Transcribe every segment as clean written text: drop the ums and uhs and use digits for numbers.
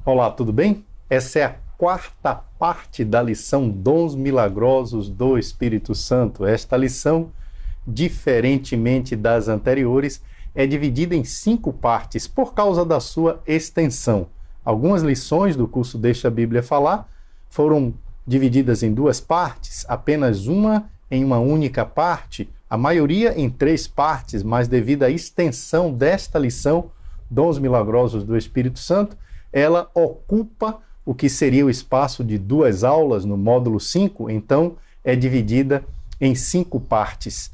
Olá, tudo bem? Essa é a quarta parte da lição Dons Milagrosos do Espírito Santo. Esta lição, diferentemente das anteriores, é dividida em 5 partes por causa da sua extensão. Algumas lições do curso Deixa a Bíblia Falar foram divididas em 2 partes, apenas uma em uma única parte, a maioria em 3 partes, mas devido à extensão desta lição, Dons Milagrosos do Espírito Santo, ela ocupa o que seria o espaço de 2 aulas no módulo 5, então é dividida em 5 partes.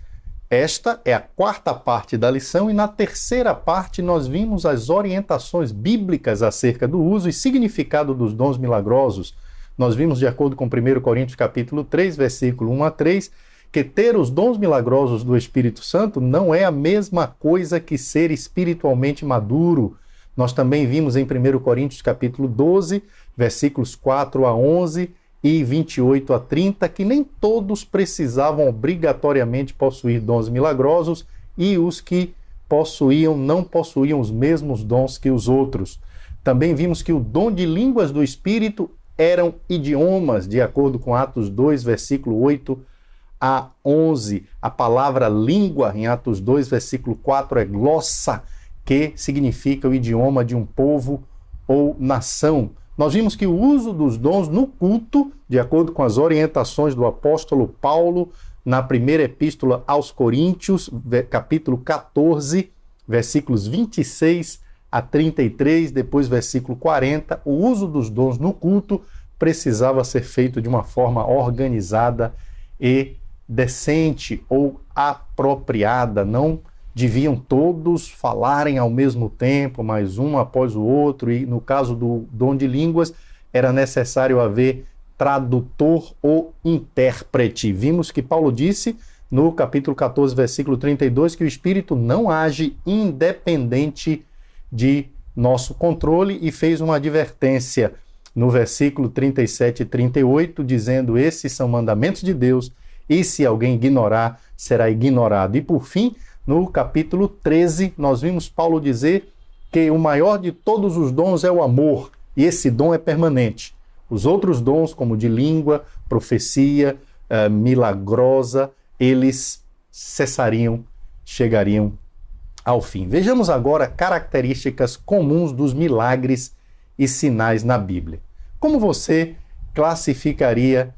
Esta é a quarta parte da lição e na terceira parte nós vimos as orientações bíblicas acerca do uso e significado dos dons milagrosos. Nós vimos, de acordo com 1 Coríntios capítulo 3, versículo 1 a 3, que ter os dons milagrosos do Espírito Santo não é a mesma coisa que ser espiritualmente maduro. Nós também vimos em 1 Coríntios capítulo 12, versículos 4 a 11 e 28 a 30, que nem todos precisavam obrigatoriamente possuir dons milagrosos e os que possuíam não possuíam os mesmos dons que os outros. Também vimos que o dom de línguas do Espírito eram idiomas, de acordo com Atos 2, versículo 8 a 11. A palavra língua em Atos 2, versículo 4 é glossa, que significa o idioma de um povo ou nação. Nós vimos que o uso dos dons no culto, de acordo com as orientações do apóstolo Paulo, na primeira epístola aos Coríntios, capítulo 14, versículos 26 a 33, depois versículo 40, o uso dos dons no culto precisava ser feito de uma forma organizada e decente ou apropriada, não deviam todos falarem ao mesmo tempo, mas um após o outro, e no caso do dom de línguas, era necessário haver tradutor ou intérprete. Vimos que Paulo disse no capítulo 14, versículo 32, que o Espírito não age independente de nosso controle e fez uma advertência no versículo 37 e 38, dizendo: esses são mandamentos de Deus, e se alguém ignorar, será ignorado. E por fim, no capítulo 13, nós vimos Paulo dizer que o maior de todos os dons é o amor, e esse dom é permanente. Os outros dons, como de língua, profecia, milagrosa, eles cessariam, chegariam ao fim. Vejamos agora características comuns dos milagres e sinais na Bíblia. Como você classificaria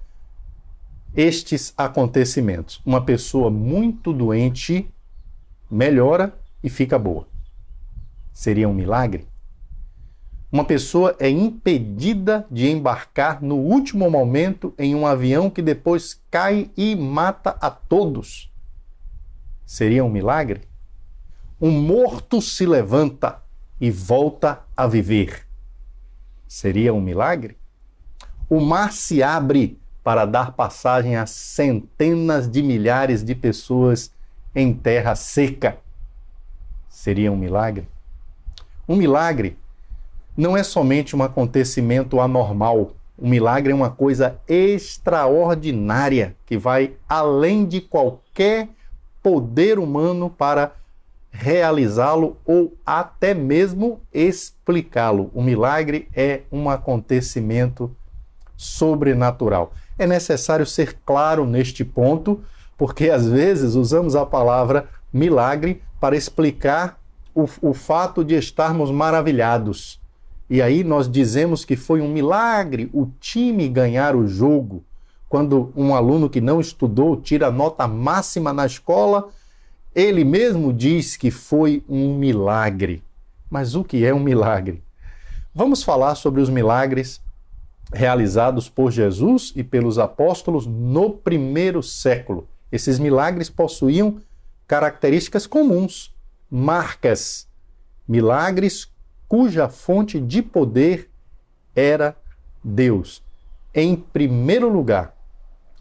estes acontecimentos? Uma pessoa muito doente melhora e fica boa. Seria um milagre? Uma pessoa é impedida de embarcar no último momento em um avião que depois cai e mata a todos. Seria um milagre? Um morto se levanta e volta a viver. Seria um milagre? O mar se abre para dar passagem a centenas de milhares de pessoas em terra seca. Seria um milagre? Um milagre não é somente um acontecimento anormal. Um milagre é uma coisa extraordinária que vai além de qualquer poder humano para realizá-lo ou até mesmo explicá-lo. O milagre é um acontecimento sobrenatural. É necessário ser claro neste ponto, porque às vezes usamos a palavra milagre para explicar o fato de estarmos maravilhados. E aí nós dizemos que foi um milagre o time ganhar o jogo. Quando um aluno que não estudou tira a nota máxima na escola, ele mesmo diz que foi um milagre. Mas o que é um milagre? Vamos falar sobre os milagres realizados por Jesus e pelos apóstolos no primeiro século. Esses milagres possuíam características comuns, marcas, milagres cuja fonte de poder era Deus. Em primeiro lugar,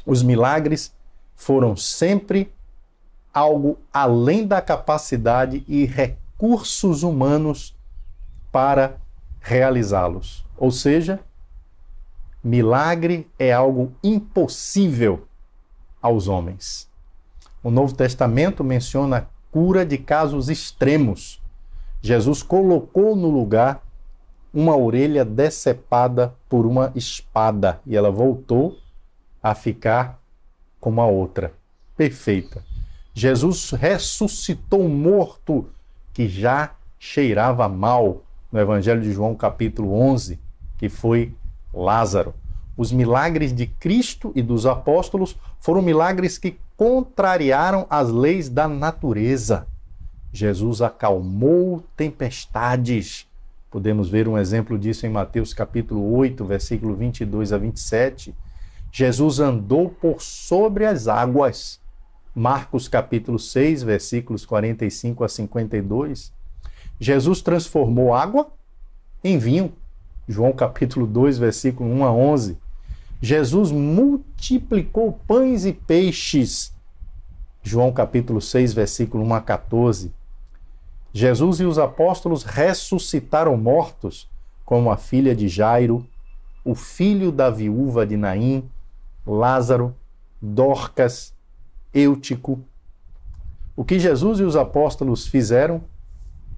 os milagres foram sempre algo além da capacidade e recursos humanos para realizá-los. Ou seja, milagre é algo impossível aos homens. O Novo Testamento menciona a cura de casos extremos. Jesus colocou no lugar uma orelha decepada por uma espada, e ela voltou a ficar como a outra, perfeita. Jesus ressuscitou um morto que já cheirava mal, no Evangelho de João, capítulo 11, que foi Lázaro. Os milagres de Cristo e dos apóstolos foram milagres que contrariaram as leis da natureza. Jesus acalmou tempestades. Podemos ver um exemplo disso em Mateus capítulo 8, versículo 22 a 27. Jesus andou por sobre as águas. Marcos capítulo 6, versículos 45 a 52. Jesus transformou água em vinho. João capítulo 2, versículo 1 a 11. Jesus multiplicou pães e peixes. João capítulo 6, versículo 1 a 14. Jesus e os apóstolos ressuscitaram mortos, como a filha de Jairo, o filho da viúva de Naim, Lázaro, Dorcas, Eutico. O que Jesus e os apóstolos fizeram,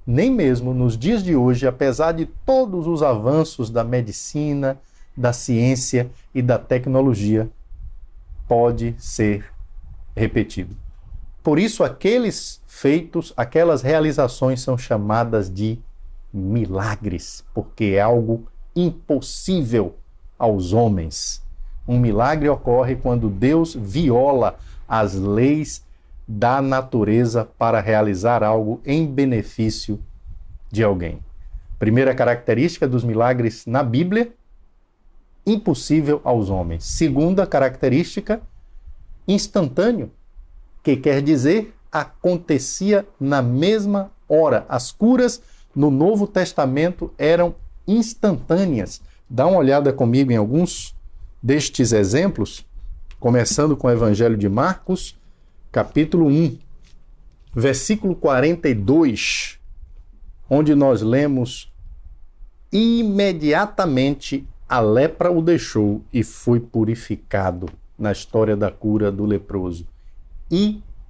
nem mesmo nos dias de hoje, apesar de todos os avanços da medicina, da ciência e da tecnologia, pode ser repetido. Por isso, aqueles feitos, aquelas realizações são chamadas de milagres, porque é algo impossível aos homens. Um milagre ocorre quando Deus viola as leis da natureza para realizar algo em benefício de alguém. Primeira característica dos milagres na Bíblia: impossível aos homens. Segunda característica: instantâneo, que quer dizer acontecia na mesma hora. As curas no Novo Testamento eram instantâneas. Dá uma olhada comigo em alguns destes exemplos, começando com o Evangelho de Marcos, capítulo 1, versículo 42, onde nós lemos: imediatamente a lepra o deixou e foi purificado, na história da cura do leproso.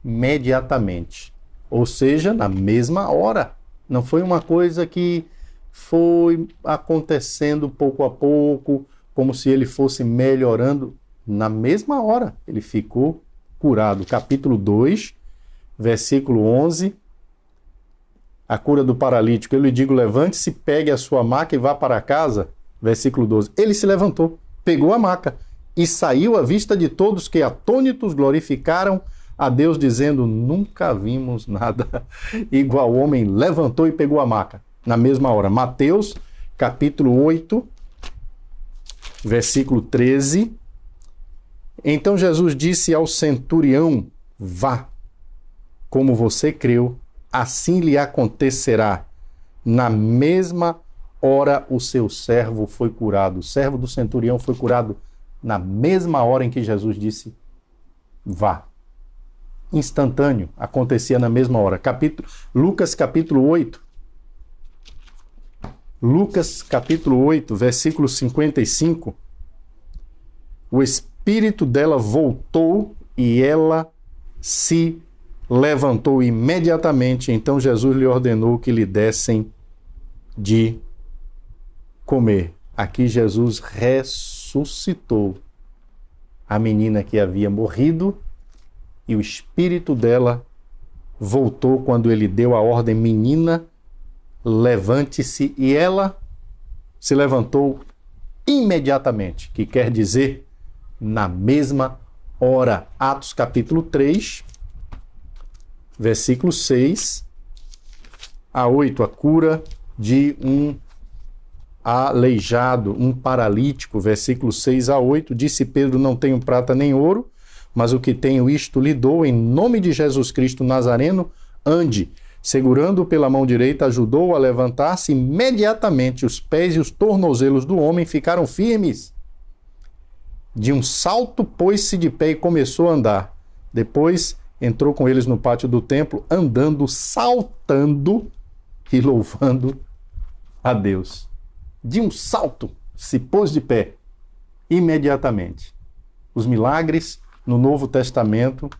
Imediatamente, ou seja, na mesma hora. Não foi uma coisa que foi acontecendo pouco a pouco, como se ele fosse melhorando. Na mesma hora, ele ficou curado. Capítulo 2, versículo 11, a cura do paralítico. Eu lhe digo, levante-se, pegue a sua maca e vá para casa. Versículo 12, ele se levantou, pegou a maca e saiu à vista de todos, que atônitos glorificaram a Deus, dizendo: nunca vimos nada igual. O homem levantou e pegou a maca na mesma hora. Mateus, capítulo 8, versículo 13. Então Jesus disse ao centurião: vá, como você creu, assim lhe acontecerá. Na mesma hora o seu servo foi curado. O servo do centurião foi curado na mesma hora em que Jesus disse: vá. Instantâneo, acontecia na mesma hora. Lucas capítulo 8. Lucas capítulo 8, versículo 55. O espírito dela voltou e ela se levantou imediatamente. Então Jesus lhe ordenou que lhe dessem de comer. Aqui Jesus ressuscitou a menina que havia morrido e o espírito dela voltou quando ele deu a ordem: menina, levante-se, e ela se levantou imediatamente, que quer dizer na mesma hora. Atos capítulo 3, versículo 6 a 8, a cura de um aleijado, um paralítico, versículo 6 a 8, disse Pedro: não tenho prata nem ouro, mas o que tenho isto lhe dou, em nome de Jesus Cristo Nazareno, ande. Segurando-o pela mão direita, ajudou-o a levantar-se. Imediatamente os pés e os tornozelos do homem ficaram firmes. De um salto pôs-se de pé e começou a andar. Depois entrou com eles no pátio do templo, andando, saltando e louvando a Deus. De um salto se pôs de pé imediatamente. Os milagres no Novo Testamento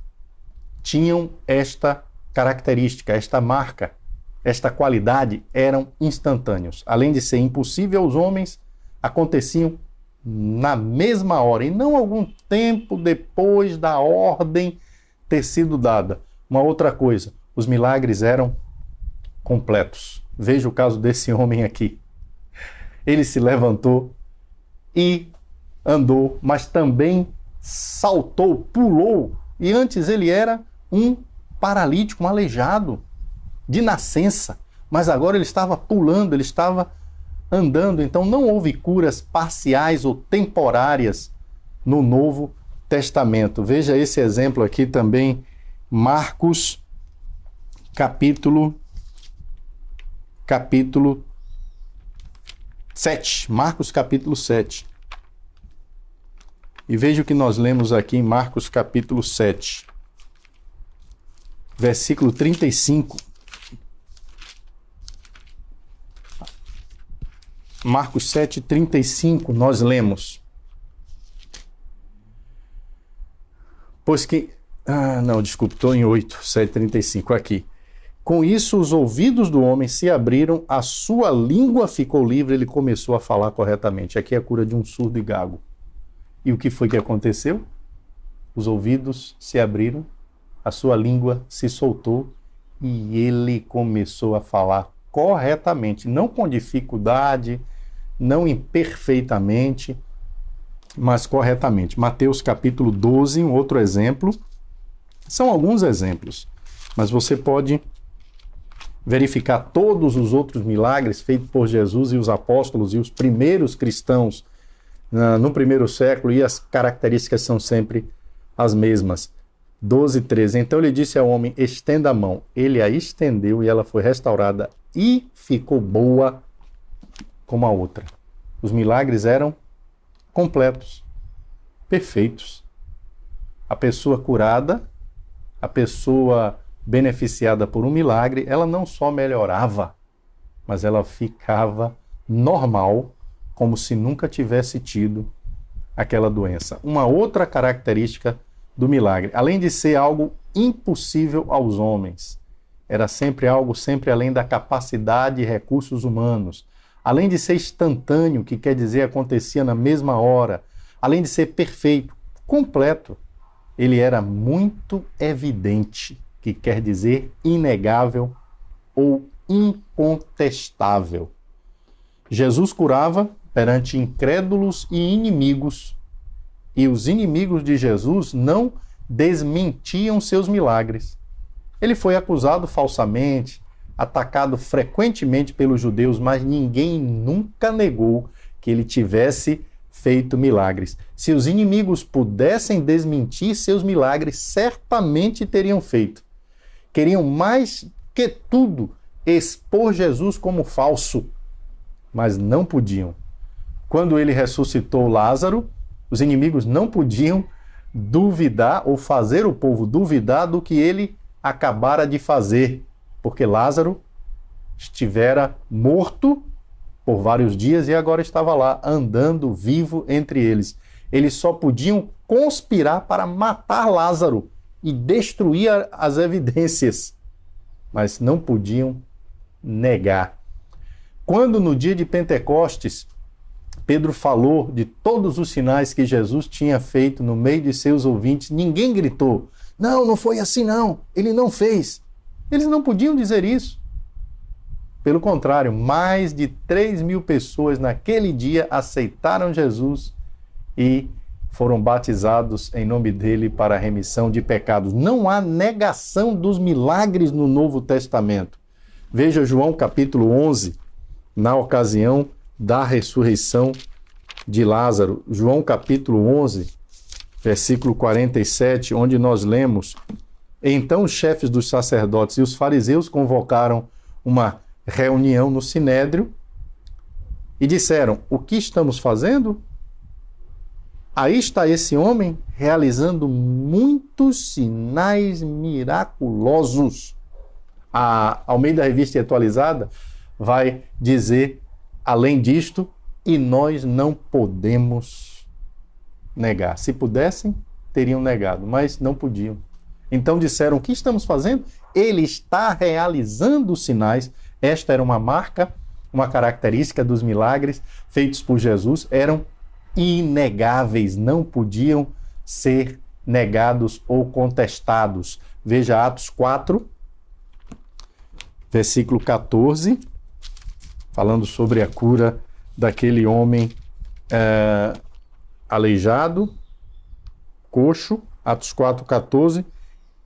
tinham esta característica, esta marca: esta qualidade eram instantâneos. Além de ser impossível aos homens, aconteciam na mesma hora, e não algum tempo depois da ordem ter sido dada. Uma outra coisa, os milagres eram completos. Veja o caso desse homem aqui. Ele se levantou e andou, mas também saltou, pulou, e antes ele era um paralítico, um aleijado de nascença, mas agora ele estava pulando, ele estava andando. Então não houve curas parciais ou temporárias no Novo Testamento. Veja esse exemplo aqui também, Marcos capítulo 7. Marcos capítulo 7. E veja o que nós lemos aqui em Marcos capítulo 7, versículo 35. Marcos 7, 35, nós lemos. Pois que... desculpe, estou em 8, 7, 35, aqui. Com isso, os ouvidos do homem se abriram, a sua língua ficou livre, ele começou a falar corretamente. Aqui é a cura de um surdo e gago. E o que foi que aconteceu? Os ouvidos se abriram, a sua língua se soltou e ele começou a falar corretamente, não com dificuldade, não imperfeitamente, mas corretamente. Mateus capítulo 12, um outro exemplo. São alguns exemplos, mas você pode verificar todos os outros milagres feitos por Jesus e os apóstolos e os primeiros cristãos no primeiro século, e as características são sempre as mesmas. 12, 13. Então ele disse ao homem, estenda a mão. Ele a estendeu e ela foi restaurada e ficou boa como a outra. Os milagres eram completos, perfeitos. A pessoa curada, a pessoa beneficiada por um milagre, ela não só melhorava, mas ela ficava normal, como se nunca tivesse tido aquela doença. Uma outra característica do milagre, além de ser algo impossível aos homens, era sempre algo sempre além da capacidade e recursos humanos. Além de ser instantâneo, que quer dizer acontecia na mesma hora, além de ser perfeito, completo, ele era muito evidente, que quer dizer inegável ou incontestável. Jesus curava perante incrédulos e inimigos, e os inimigos de Jesus não desmentiam seus milagres. Ele foi acusado falsamente, atacado frequentemente pelos judeus, mas ninguém nunca negou que ele tivesse feito milagres. Se os inimigos pudessem desmentir seus milagres, certamente teriam feito. Queriam mais que tudo expor Jesus como falso, mas não podiam. Quando ele ressuscitou Lázaro, os inimigos não podiam duvidar ou fazer o povo duvidar do que ele acabara de fazer, porque Lázaro estivera morto por vários dias e agora estava lá, andando vivo entre eles. Eles só podiam conspirar para matar Lázaro e destruir as evidências, mas não podiam negar. Quando no dia de Pentecostes, Pedro falou de todos os sinais que Jesus tinha feito no meio de seus ouvintes, ninguém gritou, não foi assim não, ele não fez. Eles não podiam dizer isso. Pelo contrário, mais de 3.000 pessoas naquele dia aceitaram Jesus e foram batizados em nome dele para a remissão de pecados. Não há negação dos milagres no Novo Testamento. Veja João capítulo 11, na ocasião da ressurreição de Lázaro. João capítulo 11, versículo 47, onde nós lemos, então os chefes dos sacerdotes e os fariseus convocaram uma reunião no Sinédrio e disseram, o que estamos fazendo? Aí está esse homem realizando muitos sinais miraculosos. A Almeida Revista Atualizada vai dizer, além disto, e nós não podemos negar. Se pudessem, teriam negado, mas não podiam. Então disseram, o que estamos fazendo? ele está realizando sinais. Esta era uma marca, uma característica dos milagres feitos por Jesus, eram inegáveis, não podiam ser negados ou contestados. Veja Atos 4, versículo 14, falando sobre a cura daquele homem aleijado, coxo, Atos 4, 14.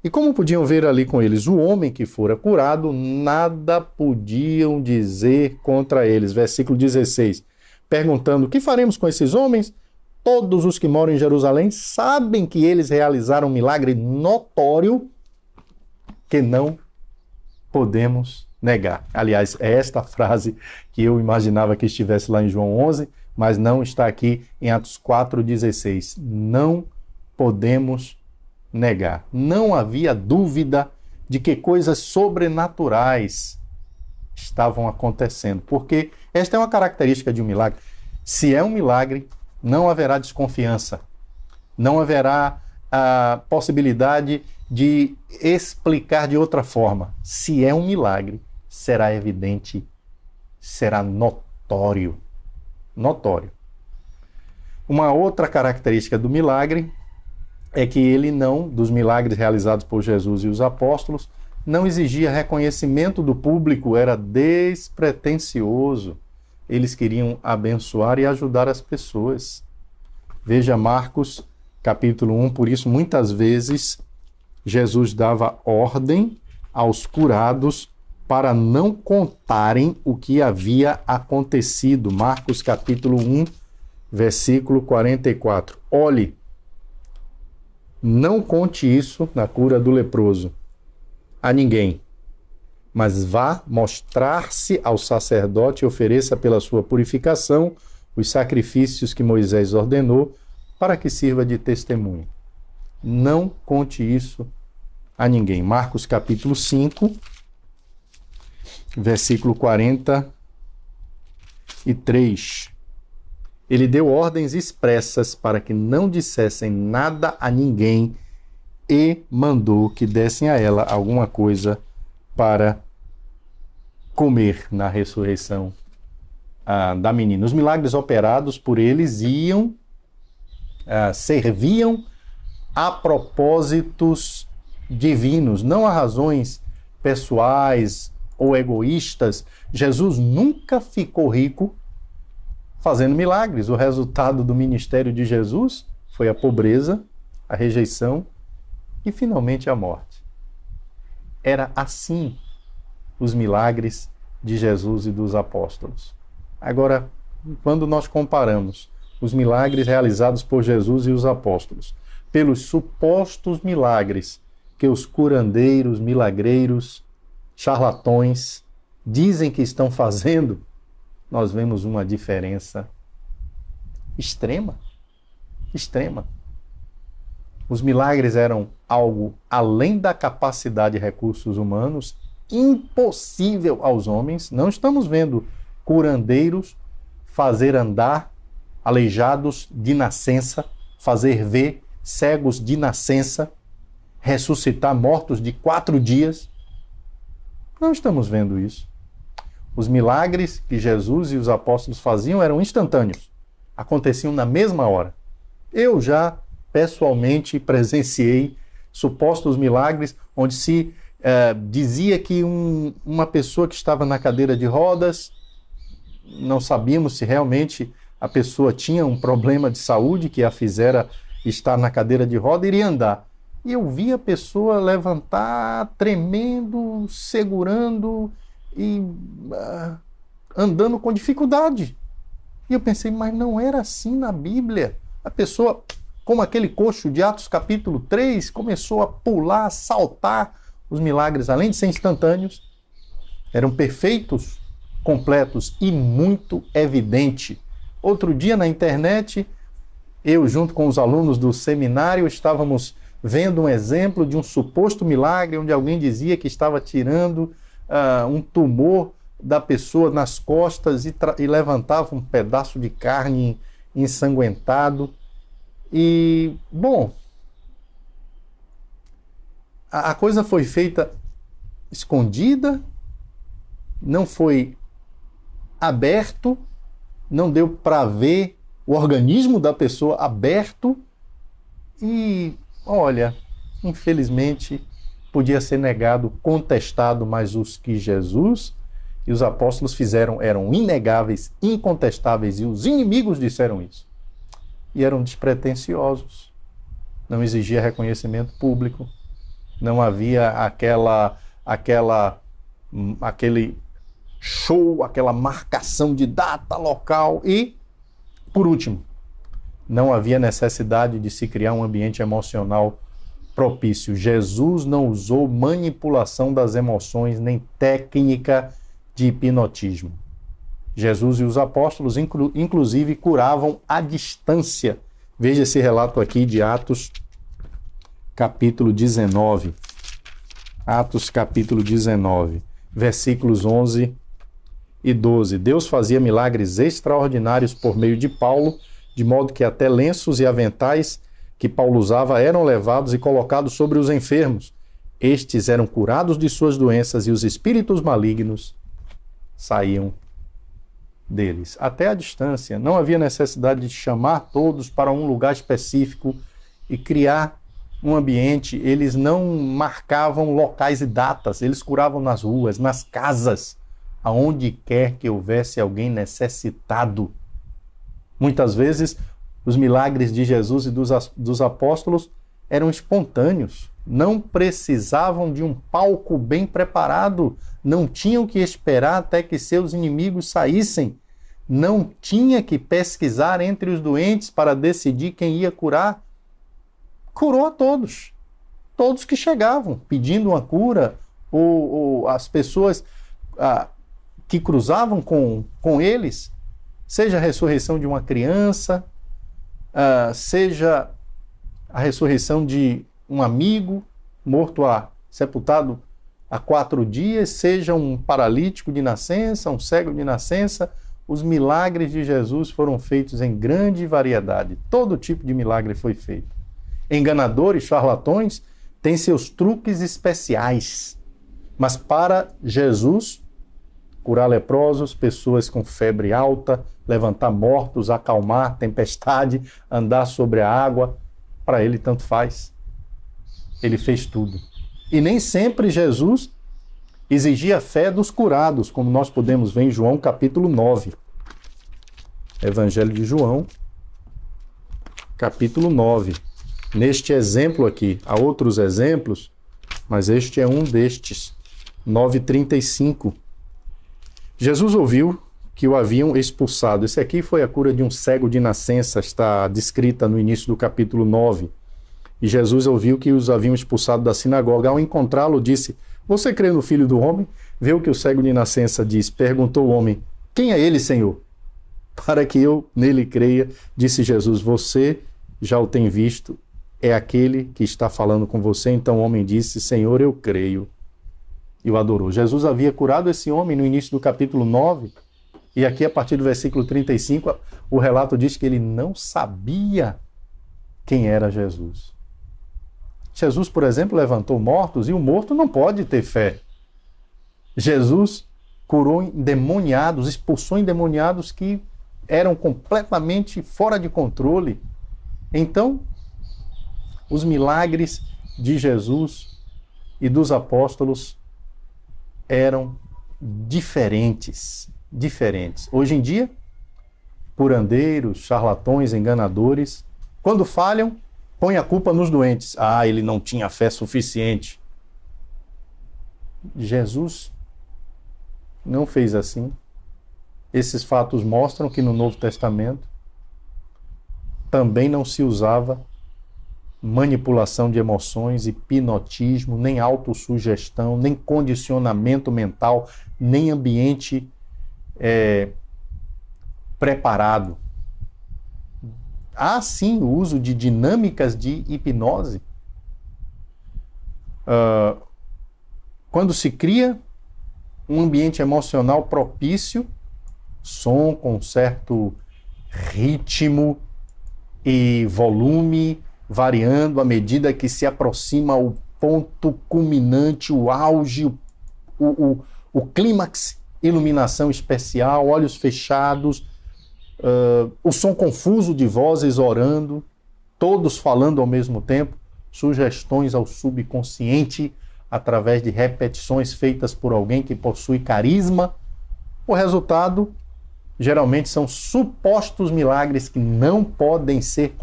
E como podiam ver ali com eles o homem que fora curado, nada podiam dizer contra eles. Versículo 16, perguntando: o que faremos com esses homens? Todos os que moram em Jerusalém sabem que eles realizaram um milagre notório que não podemos negar. Aliás, é esta frase que eu imaginava que estivesse lá em João 11, mas não está aqui em Atos 4,16. Não podemos negar. Não havia dúvida de que coisas sobrenaturais estavam acontecendo, porque esta é uma característica de um milagre. Se é um milagre, não haverá desconfiança, não haverá a possibilidade de explicar de outra forma. Se é um milagre, será evidente, será notório. Notório. Uma outra característica do milagre é que ele não, dos milagres realizados por Jesus e os apóstolos, não exigia reconhecimento do público, era despretensioso. Eles queriam abençoar e ajudar as pessoas. Veja Marcos, capítulo 1, por isso muitas vezes Jesus dava ordem aos curados para não contarem o que havia acontecido. Marcos, capítulo 1, versículo 44. Olhe, não conte isso na cura do leproso a ninguém, mas vá mostrar-se ao sacerdote e ofereça pela sua purificação os sacrifícios que Moisés ordenou para que sirva de testemunho. Não conte isso a ninguém. Marcos capítulo 5, versículo 43. Ele deu ordens expressas para que não dissessem nada a ninguém e mandou que dessem a ela alguma coisa para comer na ressurreição da menina. Os milagres operados por eles serviam a propósitos divinos, não a razões pessoais ou egoístas. Jesus nunca ficou rico fazendo milagres. O resultado do ministério de Jesus foi a pobreza, a rejeição e, finalmente, a morte. Era assim os milagres de Jesus e dos apóstolos. Agora, quando nós comparamos os milagres realizados por Jesus e os apóstolos pelos supostos milagres que os curandeiros, milagreiros, charlatões dizem que estão fazendo, nós vemos uma diferença extrema. Extrema. Os milagres eram algo além da capacidade e recursos humanos, impossível aos homens. Não estamos vendo curandeiros fazer andar aleijados de nascença, fazer ver cegos de nascença, ressuscitar mortos de 4 dias. Não estamos vendo isso. Os milagres que Jesus e os apóstolos faziam eram instantâneos, aconteciam na mesma hora. Eu já pessoalmente presenciei supostos milagres onde se dizia que uma pessoa que estava na cadeira de rodas, não sabíamos se realmente a pessoa tinha um problema de saúde que a fizera estar na cadeira de roda e iria andar. E eu vi a pessoa levantar, tremendo, segurando e andando com dificuldade. E eu pensei, mas não era assim na Bíblia. A pessoa, como aquele coxo de Atos capítulo 3, começou a pular, a saltar. Os milagres, além de ser instantâneos, eram perfeitos, completos e muito evidente. Outro dia na internet, eu junto com os alunos do seminário estávamos vendo um exemplo de um suposto milagre onde alguém dizia que estava tirando um tumor da pessoa nas costas e levantava um pedaço de carne ensanguentado. E, bom, a coisa foi feita escondida, não foi aberto, não deu para ver o organismo da pessoa aberto e, olha, infelizmente podia ser negado, contestado, mas os que Jesus e os apóstolos fizeram eram inegáveis, incontestáveis, e os inimigos disseram isso. E eram despretensiosos, não exigia reconhecimento público, não havia aquele show, aquela marcação de data, local e, por último, não havia necessidade de se criar um ambiente emocional propício. Jesus não usou manipulação das emoções nem técnica de hipnotismo. Jesus e os apóstolos, inclusive, curavam à distância. Veja esse relato aqui de Atos, capítulo 19. Atos, capítulo 19, versículos 11 e 12. Deus fazia milagres extraordinários por meio de Paulo, de modo que até lenços e aventais que Paulo usava eram levados e colocados sobre os enfermos. Estes eram curados de suas doenças e os espíritos malignos saíam deles. Até à distância. Não havia necessidade de chamar todos para um lugar específico e criar um ambiente. Eles não marcavam locais e datas. Eles curavam nas ruas, nas casas, aonde quer que houvesse alguém necessitado. Muitas vezes, os milagres de Jesus e dos apóstolos eram espontâneos. Não precisavam de um palco bem preparado. Não tinham que esperar até que seus inimigos saíssem. Não tinha que pesquisar entre os doentes para decidir quem ia curar. Curou a todos. Todos que chegavam pedindo uma cura, ou as pessoas que cruzavam com eles, seja a ressurreição de uma criança, seja a ressurreição de um amigo morto sepultado há 4 dias, seja um paralítico de nascença, um cego de nascença. Os milagres de Jesus foram feitos em grande variedade. Todo tipo de milagre foi feito. Enganadores, charlatões, têm seus truques especiais. Mas para Jesus, curar leprosos, pessoas com febre alta, levantar mortos, acalmar tempestade, andar sobre a água, para ele tanto faz. Ele fez tudo. E nem sempre Jesus exigia fé dos curados, como nós podemos ver em João capítulo 9. Evangelho de João, capítulo 9. Neste exemplo aqui, há outros exemplos, mas este é um destes. 9:35. Jesus ouviu que o haviam expulsado. Esse aqui foi a cura de um cego de nascença, está descrita no início do capítulo 9. E Jesus ouviu que os haviam expulsado da sinagoga. Ao encontrá-lo, disse: "Você crê no Filho do Homem?" Vê o que o cego de nascença diz. Perguntou o homem: "Quem é ele, Senhor?" "Para que eu nele creia", disse Jesus, "você já o tem visto, é aquele que está falando com você." Então o homem disse: "Senhor, eu creio." E o adorou. Jesus havia curado esse homem no início do capítulo 9. E aqui, a partir do versículo 35, o relato diz que ele não sabia quem era Jesus. Jesus, por exemplo, levantou mortos e o morto não pode ter fé. Jesus curou endemoniados, expulsou endemoniados que eram completamente fora de controle. Então, os milagres de Jesus e dos apóstolos eram diferentes. Hoje em dia, curandeiros, charlatões, enganadores, quando falham, põe a culpa nos doentes. Ele não tinha fé suficiente. Jesus não fez assim. Esses fatos mostram que no Novo Testamento também não se usava manipulação de emoções, hipnotismo, nem autossugestão, nem condicionamento mental, nem ambiente preparado. Há sim o uso de dinâmicas de hipnose. Quando se cria um ambiente emocional propício, som com certo ritmo e volume, variando à medida que se aproxima o ponto culminante, o auge, o o clímax, iluminação especial, olhos fechados, o som confuso de vozes orando, todos falando ao mesmo tempo, sugestões ao subconsciente através de repetições feitas por alguém que possui carisma. O resultado, geralmente, são supostos milagres que não podem ser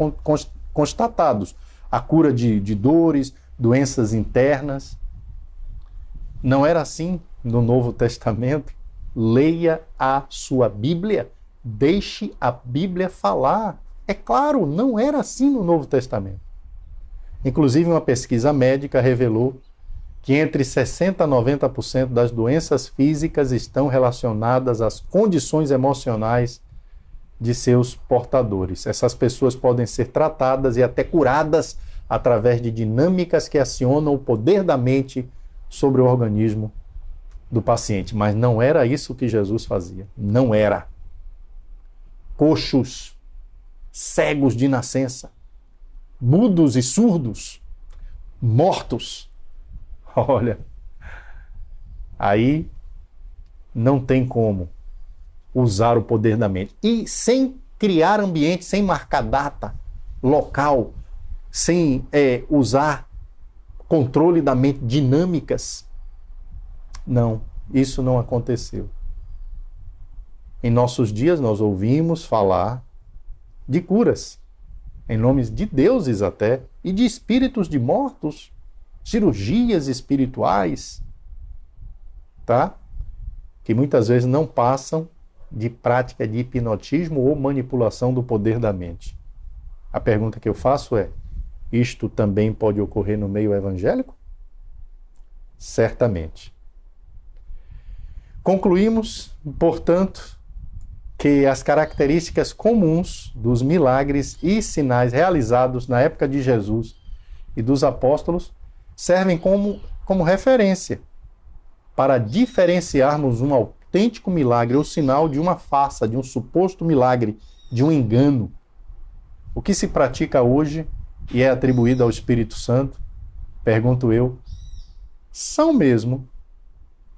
constatados. A cura de dores, doenças internas. Não era assim no Novo Testamento. Leia a sua Bíblia, deixe a Bíblia falar. É claro, não era assim no Novo Testamento. Inclusive, uma pesquisa médica revelou que entre 60% a 90% das doenças físicas estão relacionadas às condições emocionais de seus portadores. Essas pessoas podem ser tratadas e até curadas através de dinâmicas que acionam o poder da mente sobre o organismo do paciente. Mas não era isso que Jesus fazia. Não era. Coxos, cegos de nascença, mudos e surdos, mortos. Olha, aí não tem como usar o poder da mente. E sem criar ambiente, sem marcar data, local, sem usar controle da mente, dinâmicas. Não, isso não aconteceu. Em nossos dias nós ouvimos falar de curas, em nomes de deuses até, e de espíritos de mortos, cirurgias espirituais, tá? Que muitas vezes não passam de prática de hipnotismo ou manipulação do poder da mente. A pergunta que eu faço é: isto também pode ocorrer no meio evangélico? Certamente. Concluímos, portanto, que as características comuns dos milagres e sinais realizados na época de Jesus e dos apóstolos servem como referência para diferenciarmos um autêntico milagre ou sinal de uma farsa, de um suposto milagre, de um engano. O que se pratica hoje e é atribuído ao Espírito Santo, pergunto eu, são mesmo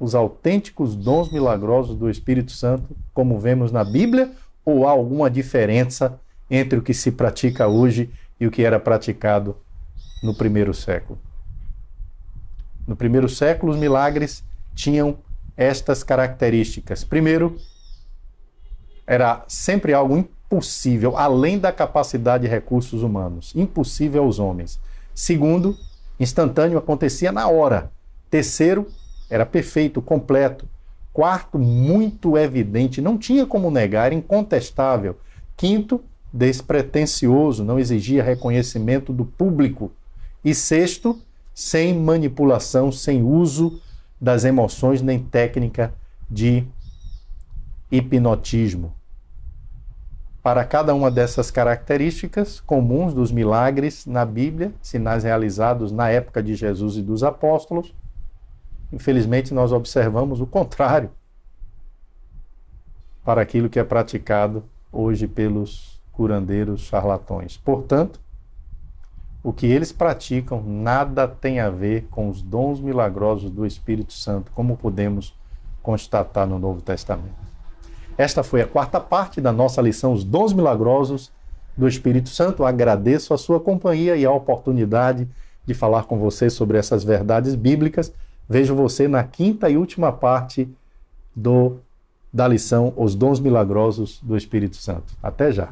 os autênticos dons milagrosos do Espírito Santo, como vemos na Bíblia, ou há alguma diferença entre o que se pratica hoje e o que era praticado no primeiro século? No primeiro século, os milagres tinham estas características. Primeiro, era sempre algo impossível, além da capacidade e recursos humanos, impossível aos homens. Segundo, instantâneo, acontecia na hora. Terceiro, era perfeito, completo. Quarto, muito evidente, não tinha como negar, era incontestável. Quinto, despretensioso, não exigia reconhecimento do público. E sexto, sem manipulação, sem uso das emoções nem técnica de hipnotismo. Para cada uma dessas características comuns dos milagres na Bíblia, sinais realizados na época de Jesus e dos apóstolos, infelizmente nós observamos o contrário para aquilo que é praticado hoje pelos curandeiros charlatões. Portanto, o que eles praticam nada tem a ver com os dons milagrosos do Espírito Santo, como podemos constatar no Novo Testamento. Esta foi a quarta parte da nossa lição, Os Dons Milagrosos do Espírito Santo. Agradeço a sua companhia e a oportunidade de falar com você sobre essas verdades bíblicas. Vejo você na quinta e última parte da lição, Os Dons Milagrosos do Espírito Santo. Até já!